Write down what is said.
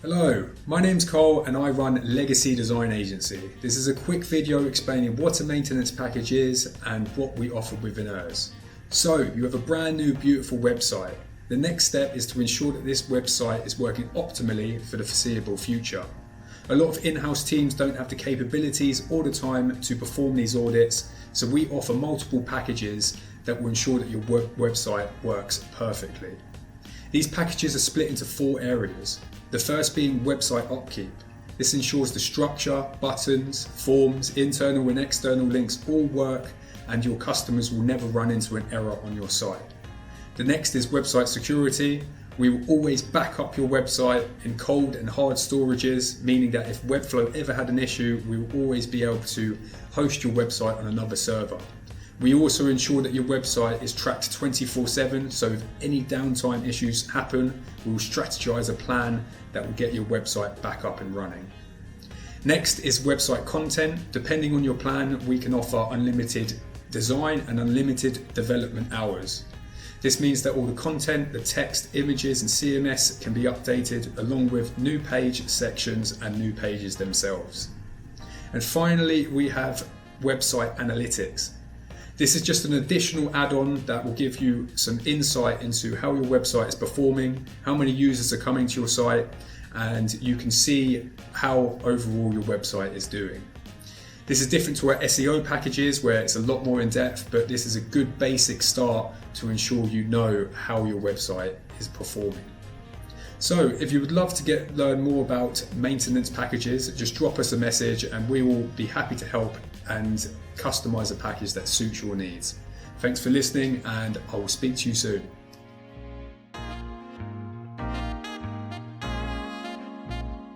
Hello, my name's Cole and I run Legacy Design Agency. This is a quick video explaining what a maintenance package is and what we offer within ours. So, you have a brand new beautiful website. The next step is to ensure that this website is working optimally for the foreseeable future. A lot of in-house teams don't have the capabilities or the time to perform these audits, so we offer multiple packages that will ensure that your website works perfectly. These packages are split into 4 areas. The first being website upkeep. This ensures the structure, buttons, forms, internal and external links all work and your customers will never run into an error on your site. The next is website security. We will always back up your website in cold and hard storages, meaning that if Webflow ever had an issue, we will always be able to host your website on another server. We also ensure that your website is tracked 24/7, so if any downtime issues happen, we will strategize a plan that will get your website back up and running. Next is website content. Depending on your plan, we can offer unlimited design and unlimited development hours. This means that all the content, the text, images and CMS can be updated along with new page sections and new pages themselves. And finally, we have website analytics. This is just an additional add-on that will give you some insight into how your website is performing, how many users are coming to your site, and you can see how overall your website is doing. This is different to our SEO packages where it's a lot more in depth, but this is a good basic start to ensure you know how your website is performing. So if you would love to learn more about maintenance packages, just drop us a message and we will be happy to help and customize a package that suits your needs. Thanks for listening and I will speak to you soon.